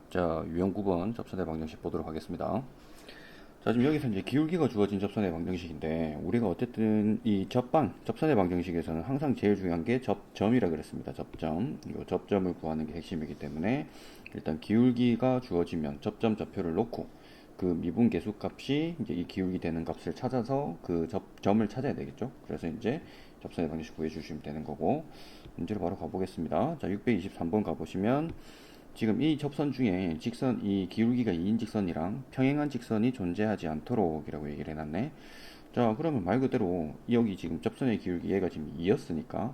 자, 유형 9번 접선의 방정식 보도록 하겠습니다. 자, 지금 여기서 이제 기울기가 주어진 접선의 방정식인데, 우리가 어쨌든 이 접선의 방정식에서는 항상 제일 중요한 게 접점이라 그랬습니다. 접점. 이 접점을 구하는 게 핵심이기 때문에, 일단 기울기가 주어지면 접점 좌표를 놓고, 그 미분 계수 값이 이제 이 기울기 되는 값을 찾아서 그 점을 찾아야 되겠죠. 그래서 이제 접선의 방정식 구해주시면 되는 거고, 문제로 바로 가보겠습니다. 자, 623번 가보시면, 지금 이 접선 중에 이 기울기가 2인 직선이랑 평행한 직선이 존재하지 않도록 이라고 얘기를 해놨네. 자, 그러면 말 그대로 여기 지금 접선의 기울기 얘가 지금 2였으니까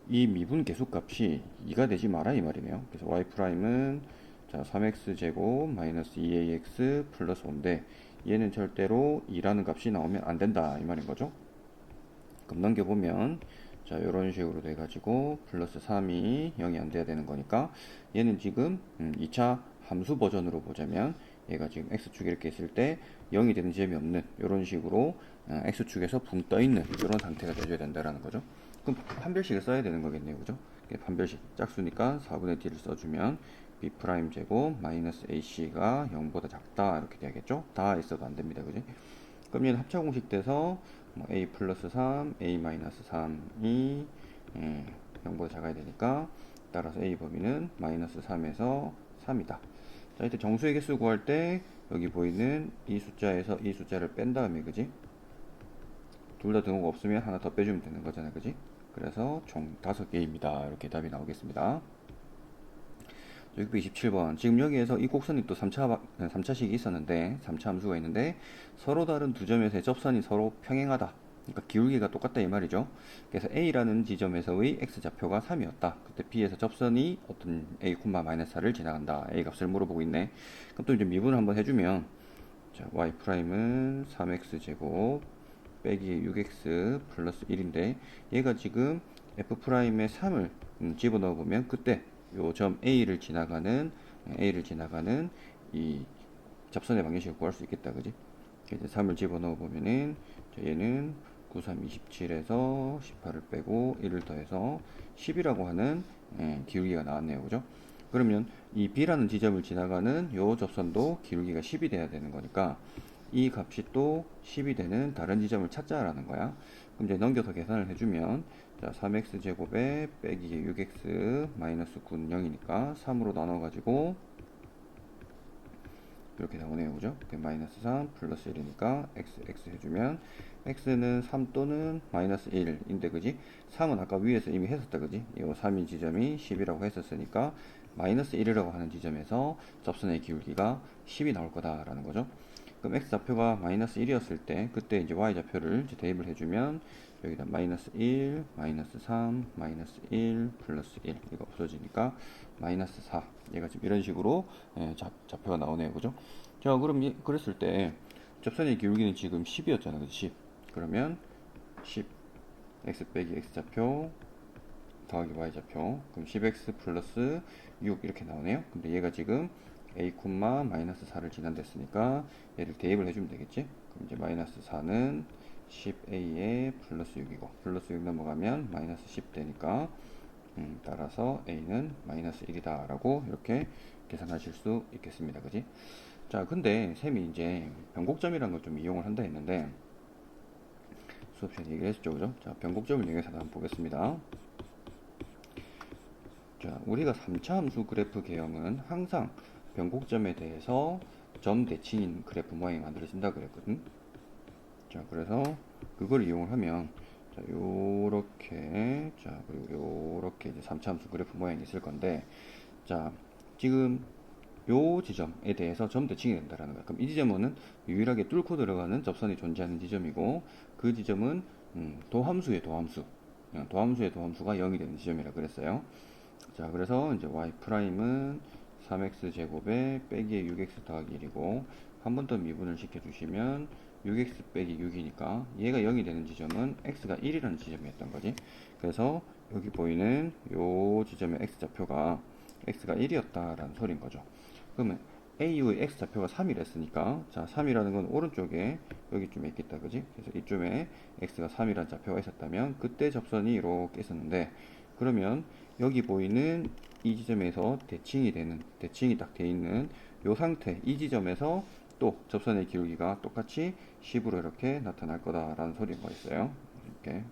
이 미분 계수 값이 2가 되지 마라 이 말이네요. 그래서 y''은 자, 3x 제곱 마이너스 2ax 플러스 5인데 얘는 절대로 2라는 값이 나오면 안 된다 이 말인 거죠. 그럼 넘겨보면 자, 이런 식으로 돼가지고 플러스 3이 0이 안 돼야 되는 거니까 얘는 지금 2차 함수 버전으로 보자면 얘가 지금 x축 이렇게 있을 때 0이 되는 지점이 없는 이런 식으로 x축에서 붕 떠 있는 이런 상태가 돼줘야 된다라는 거죠. 그럼 판별식을 써야 되는 거겠네요, 그죠? 판별식 짝수니까 4분의 t를 써주면 b 프라임 제곱 마이너스 ac가 0보다 작다 이렇게 돼야겠죠? 다 있어도 안 됩니다, 그지? 그럼 얘는 합차 공식 돼서 뭐 a 플러스 3, a 마이너스 3이 0보다 작아야 되니까 따라서 a 범위는 마이너스 3에서 3이다. 자, 이때 정수의 개수 구할 때 여기 보이는 이 숫자에서 이 숫자를 뺀 다음에 그지? 둘 다 등호가 없으면 하나 더 빼주면 되는 거잖아, 그지? 그래서 총 5개입니다. 이렇게 답이 나오겠습니다. 627번. 지금 여기에서 이 곡선이 또 3차식이 있었는데, 3차 함수가 있는데, 서로 다른 두 점에서의 접선이 서로 평행하다. 그러니까 기울기가 똑같다 이 말이죠. 그래서 A라는 지점에서의 X좌표가 3이었다. 그때 B에서 접선이 어떤 A, 마이너스 4를 지나간다. A 값을 물어보고 있네. 그럼 또 이제 미분을 한번 해주면, 자, Y'은 3X제곱 빼기 6X 플러스 1인데, 얘가 지금 F'의 3을 집어넣어보면 그때 요 점 A를 지나가는 이 접선의 방정식을 구할 수 있겠다, 그지? 이제 3을 집어넣어 보면은 얘는 9, 3, 27에서 18을 빼고 1을 더해서 10이라고 하는 기울기가 나왔네요, 그죠? 그러면 이 B라는 지점을 지나가는 요 접선도 기울기가 10이 돼야 되는 거니까 이 값이 또 10이 되는 다른 지점을 찾자라는 거야. 그럼 이제 넘겨서 계산을 해주면 자, 3x 제곱에 빼기 6x 마이너스 9는 0이니까 3으로 나눠가지고 이렇게 나오네요, 그죠? 마이너스 3 플러스 1이니까 x 해주면 x는 3 또는 마이너스 1인데 그지? 3은 아까 위에서 이미 했었다, 그지? 이 3인 지점이 10이라고 했었으니까 마이너스 1이라고 하는 지점에서 접선의 기울기가 10이 나올 거다라는 거죠. 그럼 x좌표가 마이너스 1이었을 때 그때 이제 y좌표를 이제 대입을 해주면 여기다 마이너스 1, 마이너스 3, 마이너스 1, 플러스 1 이거 없어지니까 마이너스 4 얘가 지금 이런 식으로 좌표가 나오네요, 그죠? 자, 그럼 그랬을 때 접선의 기울기는 지금 10이었잖아, 그치? 10 그러면 10 x 빼기 x좌표 더하기 y좌표 그럼 10x 플러스 6 이렇게 나오네요. 근데 얘가 지금 a, 마이너스 4를 지난댔으니까 얘를 대입을 해주면 되겠지. 그럼 이제 마이너스 4는 10a에 플러스 6이고 플러스 6 넘어가면 마이너스 10 되니까 따라서 a는 마이너스 1이다 라고 이렇게 계산하실 수 있겠습니다, 그지? 자, 근데 쌤이 이제 변곡점이라는 걸 좀 이용을 한다 했는데 수업 시간에 얘기를 했었죠, 그죠? 자, 변곡점을 이용해서 한번 보겠습니다. 자, 우리가 3차 함수 그래프 개형은 항상 변곡점에 대해서 점 대칭인 그래프 모양이 만들어진다 그랬거든. 자, 그래서 그걸 이용을 하면 자, 요렇게 자, 그리고 요렇게 이제 3차 함수 그래프 모양이 있을 건데 자, 지금 요 지점에 대해서 점 대칭이 된다라는 거야. 그럼 이 지점은 유일하게 뚫고 들어가는 접선이 존재하는 지점이고 그 지점은 도함수의 도함수가 0이 되는 지점이라 그랬어요. 자, 그래서 이제 y'은 3x 제곱에 빼기 6x 더하기 1이고 한 번 더 미분을 시켜주시면 6x 빼기 6이니까 얘가 0이 되는 지점은 x가 1이라는 지점이었던 거지. 그래서 여기 보이는 요 지점의 x좌표가 x가 1이었다라는 소리인 거죠. 그러면 AU의 x좌표가 3이랬으니까 자, 3이라는 건 오른쪽에 여기쯤에 있겠다, 그지? 그래서 이쯤에 x가 3이라는 좌표가 있었다면 그때 접선이 이렇게 있었는데 그러면 여기 보이는 이 지점에서 대칭이 딱 돼 있는 요 상태, 이 지점에서 또 접선의 기울기가 똑같이 10으로 이렇게 나타날 거다라는 소리가 있어요. 이렇게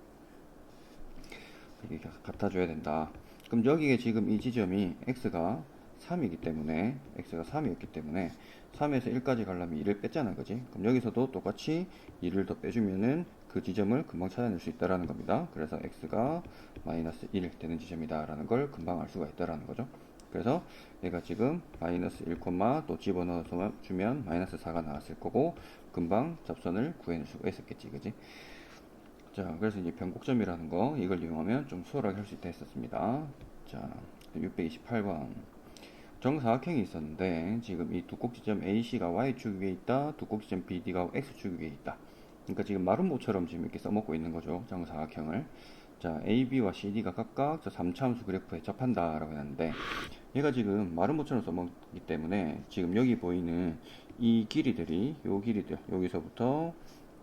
이게 같아줘야 된다. 그럼 여기에 지금 이 지점이 x가 3이기 때문에 x가 3이었기 때문에 3에서 1까지 가려면 2를 뺐잖아, 그지? 그럼 여기서도 똑같이 2를 더 빼주면은 그 지점을 금방 찾아낼 수 있다라는 겁니다. 그래서 x가 마이너스 1 되는 지점이다라는 걸 금방 알 수가 있다라는 거죠. 그래서 얘가 지금 마이너스 1, 또 집어넣어서 주면 마이너스 4가 나왔을 거고 금방 접선을 구해낼 수가 있었겠지, 그지? 자, 그래서 이제 변곡점이라는 거 이걸 이용하면 좀 수월하게 할 수 있다 했었습니다. 자, 628번 정사각형이 있었는데 지금 이 두 꼭지점 AC가 Y축 위에 있다, 두 꼭지점 BD가 X축 위에 있다. 그러니까 지금 마름모처럼 지금 이렇게 써먹고 있는 거죠, 정사각형을. 자, AB와 CD가 각각 저 3차함수 그래프에 접한다라고 했는데 얘가 지금 마름모처럼 써먹기 때문에 지금 여기 보이는 이 길이들이 요 길이들 여기서부터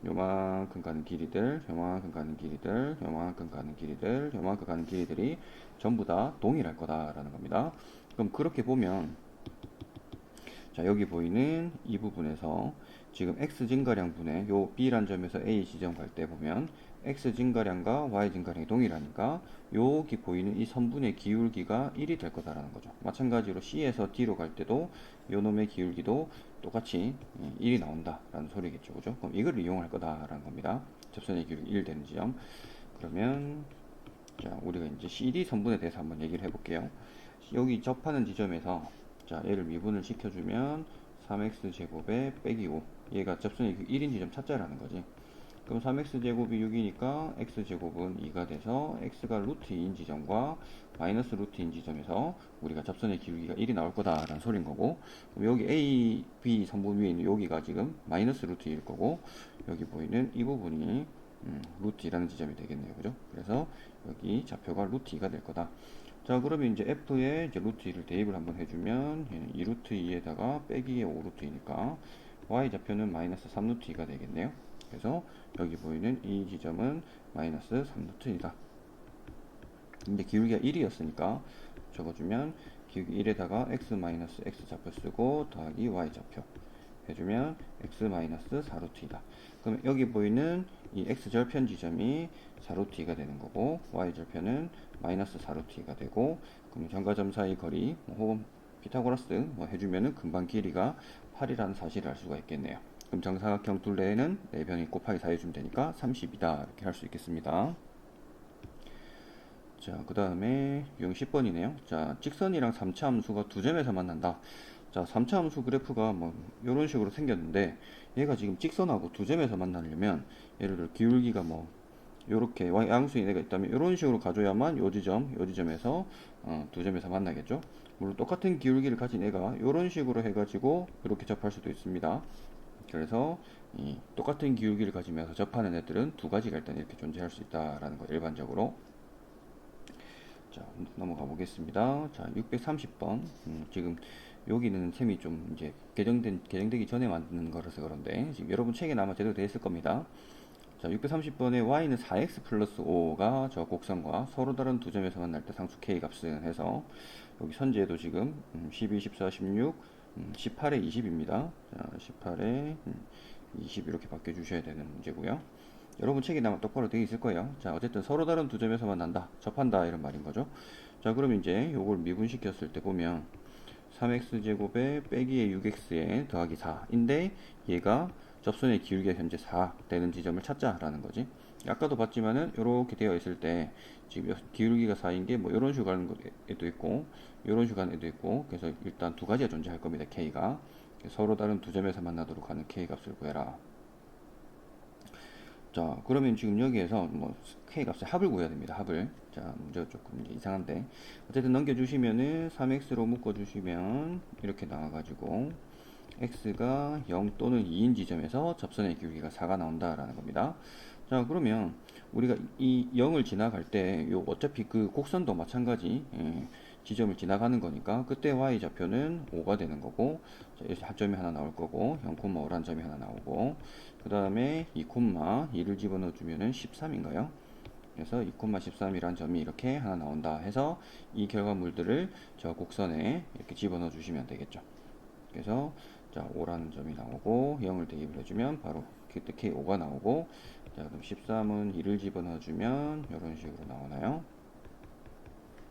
요만큼 가는 길이들, 요만큼 가는 길이들, 요만큼 가는 길이들, 요만큼 가는 길이들이 전부 다 동일할 거다라는 겁니다. 그럼 그렇게 보면 자, 여기 보이는 이 부분에서 지금 x 증가량 분의 요 b란 점에서 a 지점 갈 때 보면 x 증가량과 y 증가량이 동일하니까 여기 보이는 이 선분의 기울기가 1이 될 거다라는 거죠. 마찬가지로 c에서 d로 갈 때도 요 놈의 기울기도 똑같이 1이 나온다라는 소리겠죠. 그죠? 그럼 이걸 이용할 거다라는 겁니다. 접선의 기울기 1 되는 지점. 그러면 자, 우리가 이제 CD 선분에 대해서 한번 얘기를 해볼게요. 여기 접하는 지점에서 자, 얘를 미분을 시켜주면 3x 제곱에 빼기 5. 얘가 접선이 1인 지점 찾자라는 거지. 그럼 3x 제곱이 6이니까 x 제곱은 2가 돼서 x가 루트 2인 지점과 마이너스 루트 2인 지점에서 우리가 접선의 기울기가 1이 나올 거다라는 소린 거고, 그럼 여기 a, b 선분 위에 있는 여기가 지금 마이너스 루트 2일 거고, 여기 보이는 이 부분이 루트 2라는 지점이 되겠네요. 그죠? 그래서 여기 좌표가 루트 2가 될 거다. 자, 그러면 이제 f에 이제 루트 2를 대입을 한번 해주면 2 루트 2에다가 빼기에 5 루트 2니까 y 좌표는 마이너스 3 루트 2가 되겠네요. 그래서 여기 보이는 이 지점은 마이너스 3 루트 2다. 근데 기울기가 1이었으니까 적어주면 기울기 1에다가 x 마이너스 x 좌표 쓰고 더하기 y 좌표 해주면 x 마이너스 4 루트 2다. 그럼 여기 보이는 이 x 절편 지점이 4 루트 2가 되는 거고 y 절편은 마이너스 4 루트 2가 되고, 그럼 점과 사이 거리 혹은 피타고라스 해주면은 금방 길이가 8이라는 사실을 알 수가 있겠네요. 그럼 정사각형 둘레는 4변이 곱하기 4 해주면 되니까 30이다 이렇게 할 수 있겠습니다. 자, 그 다음에 유형 10번이네요. 자, 직선이랑 3차 함수가 두 점에서 만난다. 자, 3차 함수 그래프가 뭐 이런 식으로 생겼는데 얘가 지금 직선하고 두 점에서 만나려면 예를 들어 기울기가 뭐 요렇게 양수인 애가 있다면 이런 식으로 가져야만 요 지점에서 두 점에서 만나겠죠. 물론 똑같은 기울기를 가진 애가 이런 식으로 해가지고 이렇게 접할 수도 있습니다. 그래서 이 똑같은 기울기를 가지면서 접하는 애들은 두 가지가 일단 이렇게 존재할 수 있다라는 거 일반적으로. 자, 넘어가 보겠습니다. 자, 630번. 지금 여기는 셈이 좀 이제 개정되기 전에 만드는 거라서 그런데 지금 여러분 책에 아마 제대로 되어 있을 겁니다. 자, 630번에 y는 4x 플러스 5가 저 곡선과 서로 다른 두 점에서 만날 때 상수 k 값은 해서 여기 선지에도 지금 12, 14, 16, 18에 20입니다. 자, 18에 20 이렇게 바뀌어주셔야 되는 문제고요. 여러분 책에 아마 똑바로 되어 있을 거예요. 자, 어쨌든 서로 다른 두 점에서 만난다, 접한다 이런 말인 거죠. 자, 그럼 이제 요걸 미분시켰을 때 보면 3x 제곱에 빼기에 6x에 더하기 4인데 얘가 접선의 기울기가 현재 4 되는 지점을 찾자라는 거지. 아까도 봤지만은 이렇게 되어 있을 때 지금 기울기가 4인 게 뭐 이런 식으로 가는 애도 있고 이런 식으로 가는 애도 있고, 그래서 일단 두 가지가 존재할 겁니다. k가 서로 다른 두 점에서 만나도록 하는 k 값을 구해라. 자, 그러면 지금 여기에서 뭐 k 값의 합을 구해야 됩니다. 합을. 자, 문제가 조금 이제 이상한데 어쨌든 넘겨주시면은 3x로 묶어주시면 이렇게 나와가지고 x가 0 또는 2인 지점에서 접선의 기울기가 4가 나온다라는 겁니다. 자, 그러면 우리가 이 0을 지나갈 때 요 어차피 그 곡선도 마찬가지 지점을 지나가는 거니까 그때 y 좌표는 5가 되는 거고, 자, 여기서 합점이 하나 나올 거고 0,5라는 점이 하나 나오고, 그 다음에 2,2를 집어넣어 주면은 13인가요? 그래서 2,13이란 점이 이렇게 하나 나온다 해서 이 결과물들을 저 곡선에 이렇게 집어넣어 주시면 되겠죠. 그래서 자 5라는 점이 나오고 0을 대입을 해주면 바로 그때 K5가 나오고, 자 그럼 13은 2를 집어넣어 주면 이런 식으로 나오나요?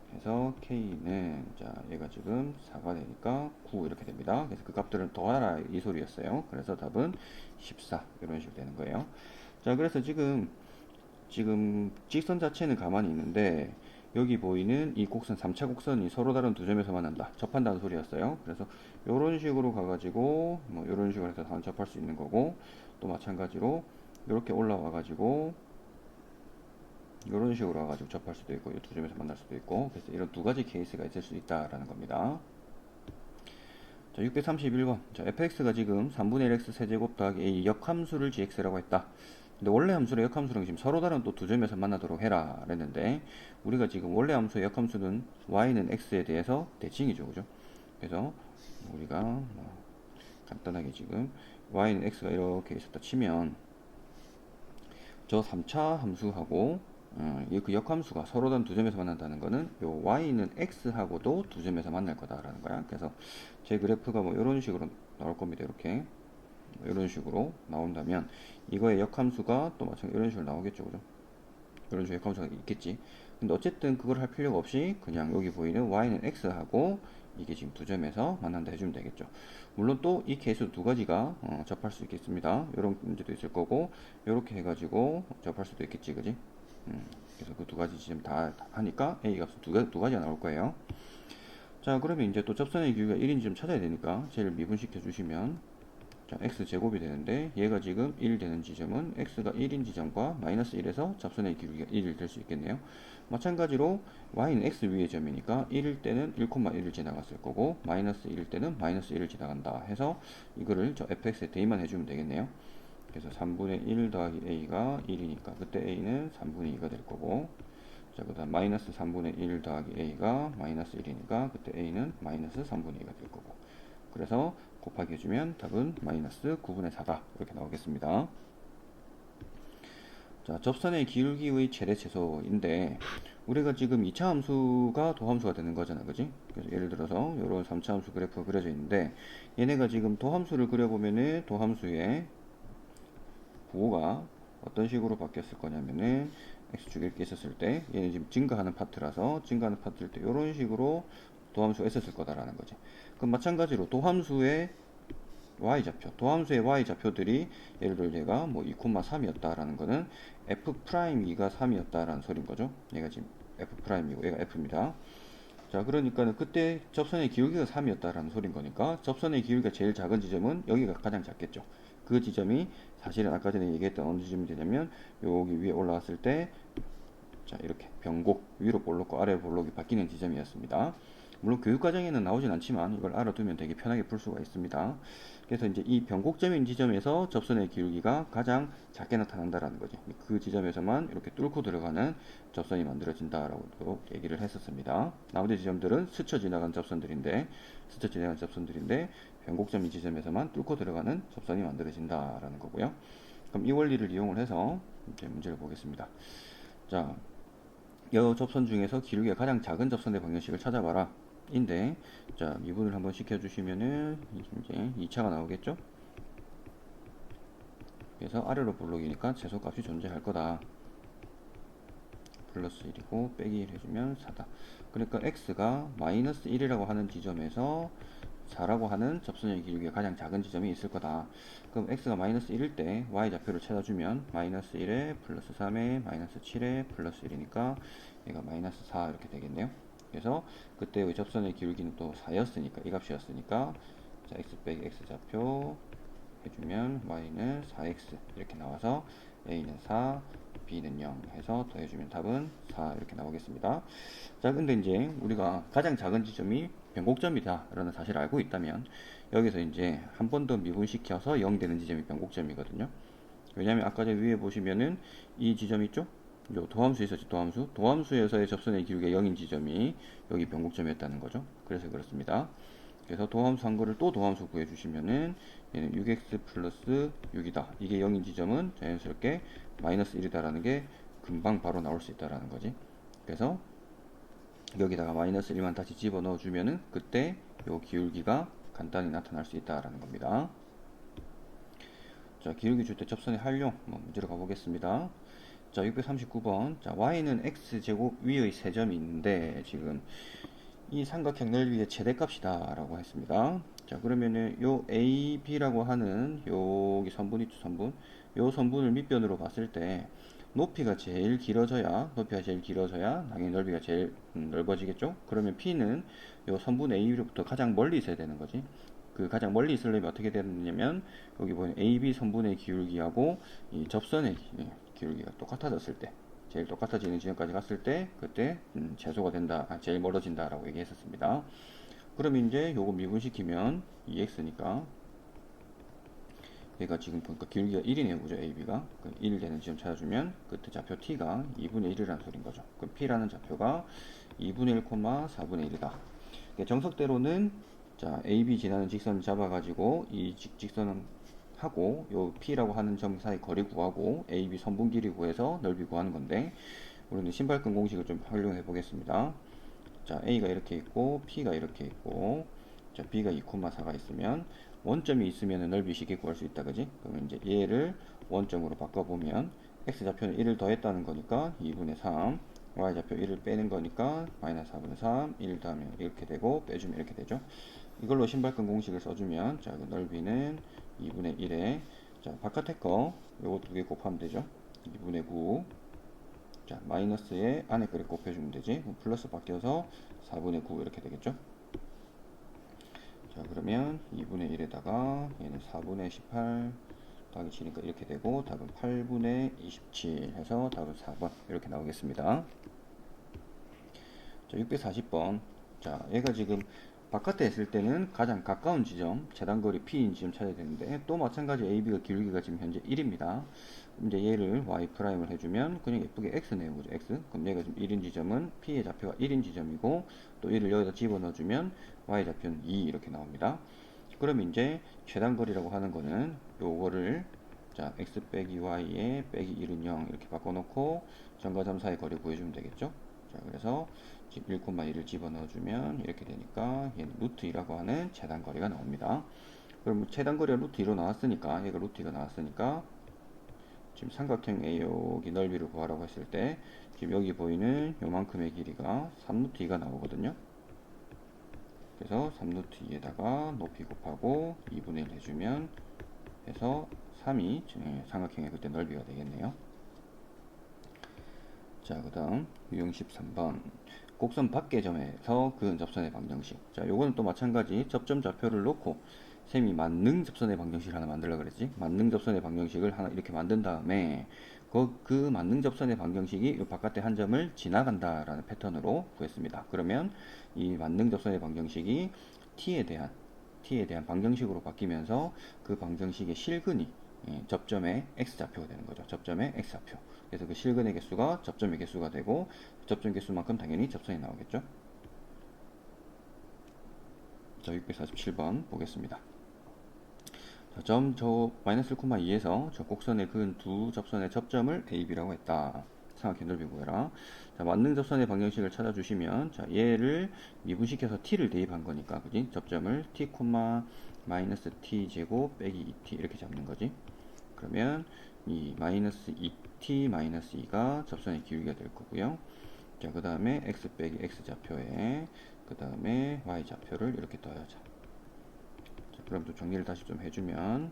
그래서 K는 자 얘가 지금 4가 되니까 9 이렇게 됩니다. 그래서 그 값들은 더하라 이 소리였어요. 그래서 답은 14 이런 식으로 되는 거예요. 자 그래서 지금 직선 자체는 가만히 있는데 여기 보이는 이 곡선 3차 곡선이 서로 다른 두 점에서 만난다, 접한다는 소리였어요. 그래서 이런 식으로 가가지고 뭐 이런 식으로 해서 다 접할 수 있는 거고, 또 마찬가지로 이렇게 올라와 가지고 이런 식으로 와가지고 접할 수도 있고 이 두 점에서 만날 수도 있고, 그래서 이런 두 가지 케이스가 있을 수 있다라는 겁니다. 자 631번, 자 fx가 지금 3분의 1x 세제곱 더하기 a 역함수를 gx라고 했다. 근데 원래 함수랑 역함수랑 지금 서로 다른 또 두 점에서 만나도록 해라 그랬는데, 우리가 지금 원래 함수의 역함수는 y는 x에 대해서 대칭이죠, 그죠? 그래서 우리가 뭐 간단하게 지금 y는 x가 이렇게 있었다 치면 저 3차 함수하고 그 역함수가 서로 다른 두 점에서 만난다는 거는 요 y는 x하고도 두 점에서 만날 거다라는 거야. 그래서 제 그래프가 뭐 이런 식으로 나올 겁니다. 이렇게 뭐 이런 식으로 나온다면 이거의 역함수가 또 마찬가지로 이런 식으로 나오겠죠, 그죠? 이런 식으로 역함수가 있겠지. 근데 어쨌든 그걸 할 필요가 없이 그냥 여기 보이는 y는 x하고 이게 지금 두 점에서 만난다 해주면 되겠죠. 물론 또 이 케이스 두 가지가 접할 수 있겠습니다. 이런 문제도 있을 거고 이렇게 해가지고 접할 수도 있겠지, 그지? 그래서 그 두 가지 지점 다 하니까 a 값은 두 가지가 나올 거예요. 자 그러면 이제 또 접선의 기울기가 1인 지점 찾아야 되니까 쟤를 미분시켜 주시면 자 x 제곱이 되는데, 얘가 지금 1 되는 지점은 x가 1인 지점과 마이너스 1에서 접선의 기울기가 1이 될 수 있겠네요. 마찬가지로 y는 x 위의 점이니까 1일 때는 1,1을 지나갔을 거고 마이너스 1일 때는 마이너스 1을 지나간다 해서 이거를 저 fx에 대입만 해주면 되겠네요. 그래서 3분의 1 더하기 a가 1이니까 그때 a는 3분의 2가 될 거고, 자 그 다음 마이너스 3분의 1 더하기 a가 마이너스 1이니까 그때 a는 마이너스 3분의 2가 될 거고, 그래서 곱하기 해주면 답은 마이너스 9분의 4다 이렇게 나오겠습니다. 자 접선의 기울기의 최대 최소인데 우리가 지금 2차 함수가 도함수가 되는 거잖아, 그지? 그래서 예를 들어서 이런 3차 함수 그래프가 그려져 있는데 얘네가 지금 도함수를 그려보면은 도함수의 부호가 어떤 식으로 바뀌었을 거냐면은 x축 이렇게 있었을 때 얘는 지금 증가하는 파트라서 증가하는 파트일 때 이런 식으로 도함수가 있었을 거다라는 거지. 그럼 마찬가지로 도함수의 y좌표들이 예를 들어 얘가 뭐 2,3이었다라는 거는 f'2가 3이었다라는 소린 거죠. 얘가 지금 f'이고 얘가 f입니다. 자 그러니까는 그때 접선의 기울기가 3이었다라는 소린 거니까 접선의 기울기가 제일 작은 지점은 여기가 가장 작겠죠. 그 지점이 사실은 아까 전에 얘기했던 어느 지점이 되냐면 여기 위에 올라왔을 때 자 이렇게 변곡, 위로 볼록과 아래 볼록이 바뀌는 지점이었습니다. 물론 교육과정에는 나오진 않지만 이걸 알아두면 되게 편하게 풀 수가 있습니다. 그래서 이제 이 변곡점인 지점에서 접선의 기울기가 가장 작게 나타난다라는 거지. 그 지점에서만 이렇게 뚫고 들어가는 접선이 만들어진다라고 얘기를 했었습니다. 나머지 지점들은 스쳐 지나간 접선들인데 변곡점인 지점에서만 뚫고 들어가는 접선이 만들어진다라는 거고요. 그럼 이 원리를 이용을 해서 이제 문제를 보겠습니다. 자, 여 접선 중에서 기울기가 가장 작은 접선의 방정식을 찾아봐라 인데, 자 미분을 한번 시켜주시면은 이제 2차가 나오겠죠. 그래서 아래로 볼록이니까 최소값이 존재할 거다. 플러스 1이고 빼기 1 해주면 4다. 그러니까 x가 마이너스 1이라고 하는 지점에서 4라고 하는 접선의 기울기가 가장 작은 지점이 있을 거다. 그럼 x가 마이너스 1일 때 y좌표를 찾아주면 마이너스 1에 플러스 3에 마이너스 7에 플러스 1이니까 얘가 마이너스 4 이렇게 되겠네요. 그래서 그때의 접선의 기울기는 또 4였으니까 이 값이었으니까 자 x 빼기 x 좌표 해주면 y는 4x 이렇게 나와서 a는 4 b는 0 해서 더해주면 답은 4 이렇게 나오겠습니다. 자 근데 이제 우리가 가장 작은 지점이 변곡점이다 라는 사실을 알고 있다면 여기서 이제 한 번 더 미분시켜서 0 되는 지점이 변곡점이거든요. 왜냐면 아까 전 위에 보시면은 이 지점 있죠? 요 도함수 있었지, 도함수에서의 접선의 기울기가 0인 지점이 여기 변곡점이었다는 거죠. 그래서 그렇습니다. 그래서 도함수 한 거를 또 도함수 구해주시면은 얘는 6x 플러스 6이다. 이게 0인 지점은 자연스럽게 마이너스 1이다라는 게 금방 바로 나올 수 있다라는 거지. 그래서 여기다가 마이너스 1만 다시 집어넣어 주면은 그때 요 기울기가 간단히 나타날 수 있다라는 겁니다. 자, 기울기 줄 때 접선의 활용 문제로 가보겠습니다. 자, 639번. 자, y는 x제곱 위의 세 점이 있는데 지금 이 삼각형 넓이의 최대값이다 라고 했습니다. 자, 그러면은 요 AB라고 하는 여기 선분 있죠, 선분. 요 선분을 밑변으로 봤을 때 높이가 제일 길어져야 당연히 넓이가 제일 넓어지겠죠. 그러면 P는 요 선분 AB로부터 가장 멀리 있어야 되는 거지. 그 가장 멀리 있으려면 어떻게 되느냐면 여기 보면 AB 선분의 기울기하고 이 접선의 기울기가 똑같아졌을 때, 제일 똑같아지는 지점까지 갔을 때 그때 최소가 된다, 제일 멀어진다 라고 얘기했었습니다. 그럼 이제 요거 미분시키면 2x니까 얘가 지금 보니까 기울기가 1이네요, 그죠? AB가 1 되는 지점 찾아주면 그때 좌표 t가 2분의 1이라는 소린 거죠. 그럼 p라는 좌표가 2분의 1, 4분의 1이다. 정석대로는 자, AB 지나는 직선을 잡아가지고 이 직선은 하고 요 P라고 하는 점 사이 거리 구하고 AB 선분 길이 구해서 넓이 구하는 건데 우리는 신발끈 공식을 좀 활용해 보겠습니다. 자, A가 이렇게 있고 P가 이렇게 있고 자, B가 2,4가 있으면 원점이 있으면 넓이 쉽게 구할 수 있다, 그지? 그러면 이제 얘를 원점으로 바꿔보면 X좌표는 1을 더했다는 거니까 2분의 3, Y좌표 1을 빼는 거니까 마이너스 4분의 3, 1 더하면 이렇게 되고 빼주면 이렇게 되죠. 이걸로 신발끈 공식을 써주면 자, 그 넓이는 2분의 1에 자, 바깥에 거 요거 두 개 곱하면 되죠. 2분의 9 자, 마이너스에 안에 거를 곱해주면 되지. 플러스 바뀌어서 4분의 9 이렇게 되겠죠. 자, 그러면 2분의 1에다가 얘는 4분의 18 더하기 7이니까 이렇게 되고 답은 8분의 27 해서 답은 4번 이렇게 나오겠습니다. 자, 640번. 자, 얘가 지금 바깥에 있을 때는 가장 가까운 지점, 재단거리 P인 지점 찾아야 되는데 또 마찬가지 AB가 기울기가 지금 현재 1입니다. 이제 얘를 Y'을 해주면 그냥 예쁘게 X네요, 그죠? X. 그럼 얘가 지금 1인 지점은 P의 좌표가 1인 지점이고 또 1을 여기다 집어넣어주면 Y 좌표는 2 이렇게 나옵니다. 그럼 이제 최단거리라고 하는 거는 요거를 자, X 빼기 Y에 빼기 1은 0 이렇게 바꿔놓고 점과 점 사이 거리 구해주면 되겠죠? 자, 그래서 1,1을 집어넣어주면 이렇게 되니까 얘는 루트 2라고 하는 최단거리가 나옵니다. 그럼 최단거리가 루트 2로 나왔으니까 얘가 루트 2가 나왔으니까 지금 삼각형 A 여기 넓이를 구하라고 했을 때 지금 여기 보이는 요만큼의 길이가 3루트 2가 나오거든요. 그래서 3루트 2에다가 높이 곱하고 2분의 1 해주면 해서 3이 삼각형의 그때 넓이가 되겠네요. 자, 그 다음 유형 13번 곡선 밖의 점에서 그은 접선의 방정식. 자, 요거는 또 마찬가지 접점 좌표를 놓고 셈이 만능 접선의 방정식을 하나 만들라 그랬지. 만능 접선의 방정식을 하나 이렇게 만든 다음에 그 만능 접선의 방정식이 이 바깥의 한 점을 지나간다라는 패턴으로 구했습니다. 그러면 이 만능 접선의 방정식이 t에 대한 방정식으로 바뀌면서 그 방정식의 실근이 접점의 x좌표가 되는 거죠. 접점의 x좌표. 그래서 그 실근의 개수가 접점의 개수가 되고 접점 개수만큼 당연히 접선이 나오겠죠. 자, 647번 보겠습니다. 자, 저 마이너스 1,2에서 저 곡선에 그은 두 접선의 접점을 AB라고 했다. 삼각형 넓이 구해라. 자, 만능 접선의 방정식을 찾아주시면 자, 얘를 미분시켜서 t를 대입한 거니까 그지? 접점을 t, 마이너스 t 제곱 빼기 2t 이렇게 잡는 거지. 그러면 이 마이너스 2t 마이너스 2가 접선의 기울기가 될 거고요. 자, 그 다음에 x 빼기 x 좌표에 그 다음에 y 좌표를 이렇게 더하자. 자, 그럼 또 정리를 다시 좀 해주면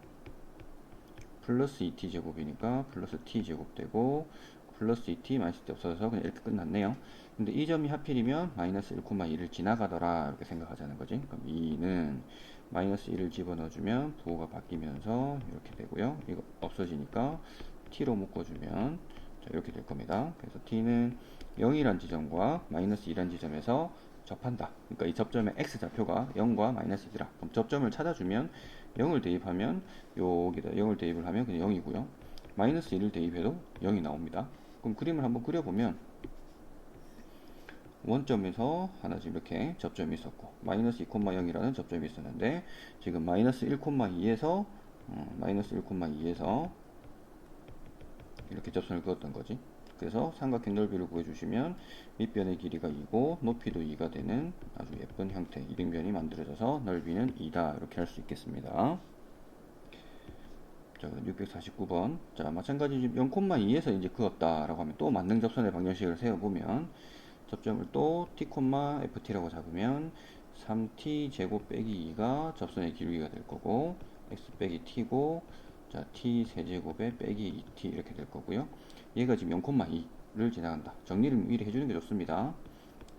플러스 2t 제곱이니까 플러스 t 제곱 되고 플러스 2t 마이너스 t 없어져서 그냥 이렇게 끝났네요. 근데 이 점이 하필이면 마이너스 1,2를 지나가더라 이렇게 생각하자는 거지. 그럼 2는 마이너스 1을 집어넣어주면 부호가 바뀌면서 이렇게 되고요. 이거 없어지니까 t로 묶어주면 자, 이렇게 될 겁니다. 그래서 t는 0이란 지점과 마이너스 2란 지점에서 접한다. 그러니까 이 접점의 x좌표가 0과 마이너스 1이라. 그럼 접점을 찾아주면 0을 대입하면 여기다 0을 대입을 하면 그냥 0이고요. 마이너스 1을 대입해도 0이 나옵니다. 그럼 그림을 한번 그려보면 원점에서 하나 지금 이렇게 접점이 있었고 마이너스 2,0이라는 접점이 있었는데 지금 마이너스 1,2에서 마이너스 1,2에서 이렇게 접선을 그었던 거지. 그래서 삼각형 넓이를 구해주시면 밑변의 길이가 2고 높이도 2가 되는 아주 예쁜 형태 이등변이 만들어져서 넓이는 2다 이렇게 할 수 있겠습니다. 자, 649번. 자, 마찬가지 0,2에서 이제 그었다라고 하면 또 만능 접선의 방정식을 세워보면 접점을 또 t, ft라고 잡으면 3t 제곱 빼기 2가 접선의 기울기가 될 거고 x 빼기 t고 자, t 세제곱에 빼기 2t 이렇게 될 거고요. 얘가 지금 0,2를 지나간다. 정리를 미리 해주는 게 좋습니다.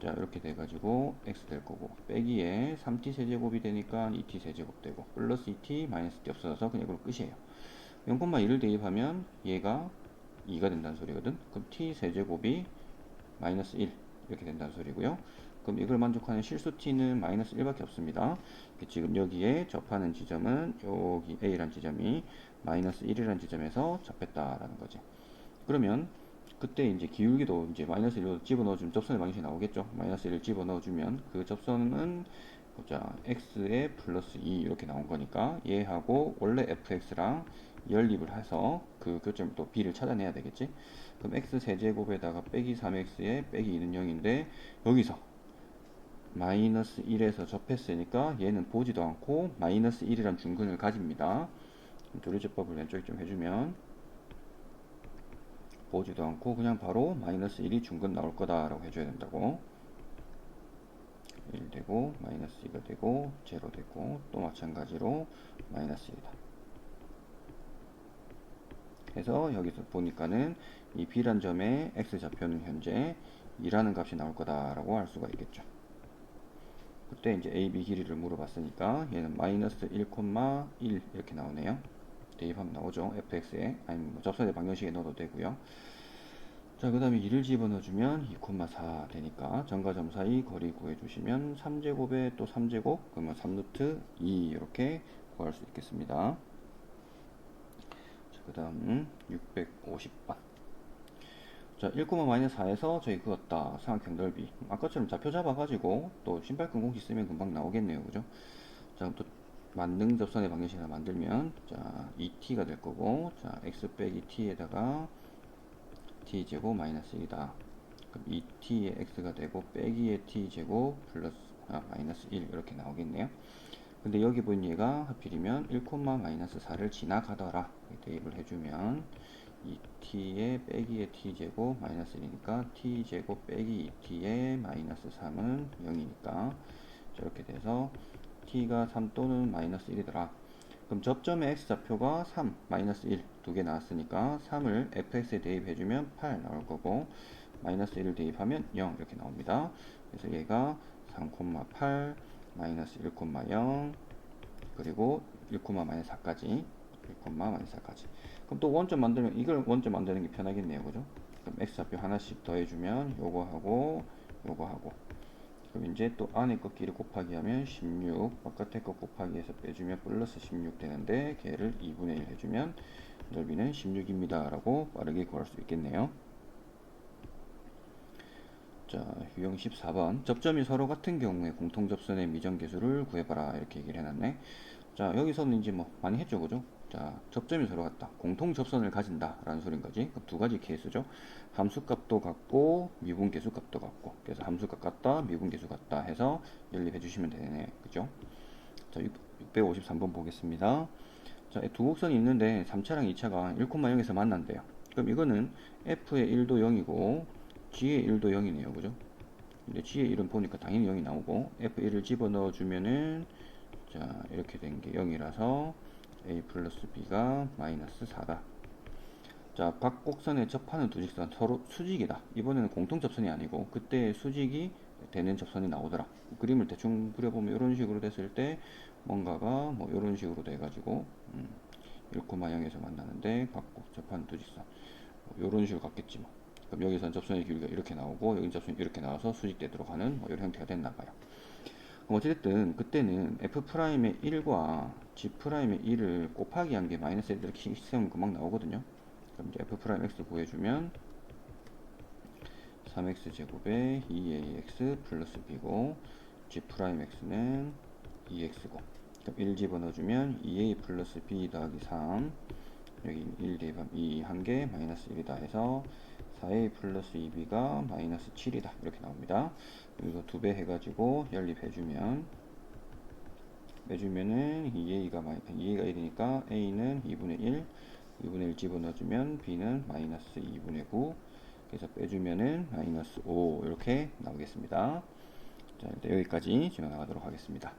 자, 이렇게 돼가지고 x 될 거고 빼기에 3t 세제곱이 되니까 2t 세제곱 되고 플러스 2t 마이너스 t 없어져서 그냥 이걸로 끝이에요. 0,1을 대입하면 얘가 2가 된다는 소리거든. 그럼 t 세제곱이 마이너스 1 이렇게 된다는 소리고요. 그럼 이걸 만족하는 실수 t는 마이너스 1밖에 없습니다. 지금 여기에 접하는 지점은 여기 a라는 지점이 마이너스 1이라는 지점에서 접했다라는 거지. 그러면 그때 이제 기울기도 이제 마이너스 1로 집어넣어주면 접선의 방식이 나오겠죠. 마이너스 1을 집어넣어주면 그 접선은 보자 x에 플러스 2 이렇게 나온 거니까 얘하고 원래 fx랑 연립을 해서 그 교점을 또 b를 찾아내야 되겠지. 그럼 x 세제곱에다가 빼기 3x에 빼기 2는 0인데 여기서 마이너스 1에서 접했으니까 얘는 보지도 않고 마이너스 1이란 중근을 가집니다. 조리제법을 왼쪽에 좀 해주면 보지도 않고 그냥 바로 마이너스 1이 중근 나올 거다라고 해줘야 된다고. 1 되고 마이너스 2가 되고 제로 되고 또 마찬가지로 마이너스 1이다. 그래서 여기서 보니까는 이 B란 점의 X좌표는 현재 2라는 값이 나올 거다라고 할 수가 있겠죠. 그때 이제 AB 길이를 물어봤으니까 얘는 마이너스 1,1 이렇게 나오네요. 대입하면 나오죠. fx에 아니면 뭐 접선의 방정식에 넣어도 되고요. 자, 그 다음에 2를 집어넣어주면 2,4 되니까 점과 점 사이 거리 구해주시면 3제곱에 또 3제곱 그러면 3루트 2 이렇게 구할 수 있겠습니다. 그 다음 650번. 자, 1,-4에서 저희 그었다. 삼각형 넓이. 아까처럼 좌표 잡아가지고 또 신발끈 공식 쓰면 금방 나오겠네요. 그죠? 자, 그럼 또 만능 접선의 방정식을 만들면 자, 2t가 될 거고 자, x 빼기 t에다가 t제곱 마이너스 1이다. 그럼 2t의 x가 되고 빼기의 t제곱 플러스 마이너스 1 이렇게 나오겠네요. 근데 여기 보인 얘가 하필이면 1,-4를 지나가더라. 대입을 해주면 2t의 빼기의 t제곱 마이너스 1이니까 t제곱 빼기 2t의 마이너스 3은 0이니까 이렇게 돼서 t가 3 또는 마이너스 1이더라. 그럼 접점의 x좌표가 3, 마이너스 1 두 개 나왔으니까 3을 fx에 대입해주면 8 나올 거고 마이너스 1을 대입하면 0 이렇게 나옵니다. 그래서 얘가 3,8 마이너스 1,0 그리고 1,-4까지 1,-4까지 그럼 또 원점 만들면 이걸 원점 만드는 게 편하겠네요. 그죠? 그럼 x좌표 하나씩 더해주면 요거하고 요거하고 그럼 이제 또 안에 것끼리 곱하기 하면 16 바깥에 것 곱하기 해서 빼주면 플러스 16 되는데 걔를 2분의 1 해주면 넓이는 16입니다 라고 빠르게 구할 수 있겠네요. 자, 유형 14번 접점이 서로 같은 경우에 공통접선의 미정계수를 구해봐라 이렇게 얘기를 해놨네. 자, 여기서는 이제 뭐 많이 했죠. 그죠? 자, 접점이 서로 같다. 공통접선을 가진다 라는 소린 거지. 두 가지 케이스죠. 함수값도 같고 미분계수값도 같고 그래서 함수값 같다 미분계수 같다 해서 연립해 주시면 되네. 그죠? 자, 653번 보겠습니다. 자, 두 곡선이 있는데 3차랑 2차가 1,0에서 만난대요. 그럼 이거는 f의 1도 0이고 g의 1도 0이네요. 그죠? 근데 g의 1은 보니까 당연히 0이 나오고 f1을 집어넣어 주면은 자, 이렇게 된 게 0이라서 a 플러스 b가 마이너스 4다. 자, 각 곡선에 접하는 두 직선 서로 수직이다. 이번에는 공통 접선이 아니고 그때 수직이 되는 접선이 나오더라. 그림을 대충 그려보면 이런 식으로 됐을 때 뭔가가 뭐 이런 식으로 돼가지고 1,0에서 만나는데 각곡 접하는 두 직선 뭐 이런 식으로 갔겠지 뭐. 그럼 여기서는 접선의 기울기가 이렇게 나오고 여기 접선이 이렇게 나와서 수직되도록 하는 뭐 이런 형태가 됐나 봐요. 그럼 어쨌든 그때는 f'의 1과 g'의 1을 곱하기 한 게 마이너스 1 이렇게 세우면 금방 나오거든요. 그럼 이제 f'x 구해주면 3x 제곱에 2ax 플러스 b고 g'x는 2x고 그럼 1 집어넣어주면 2a 플러스 b 더하기 3 여기 1 대입하면 2 한 개 마이너스 1이다 해서 4a 플러스 2b가 마이너스 7이다. 이렇게 나옵니다. 여기서 2배 해가지고 연립해주면, 빼주면은 2a가 1이니까 a는 2분의 1, 2분의 1 집어넣어주면 b는 마이너스 2분의 9, 그래서 빼주면은 마이너스 5 이렇게 나오겠습니다. 자, 일단 여기까지 지나가도록 하겠습니다.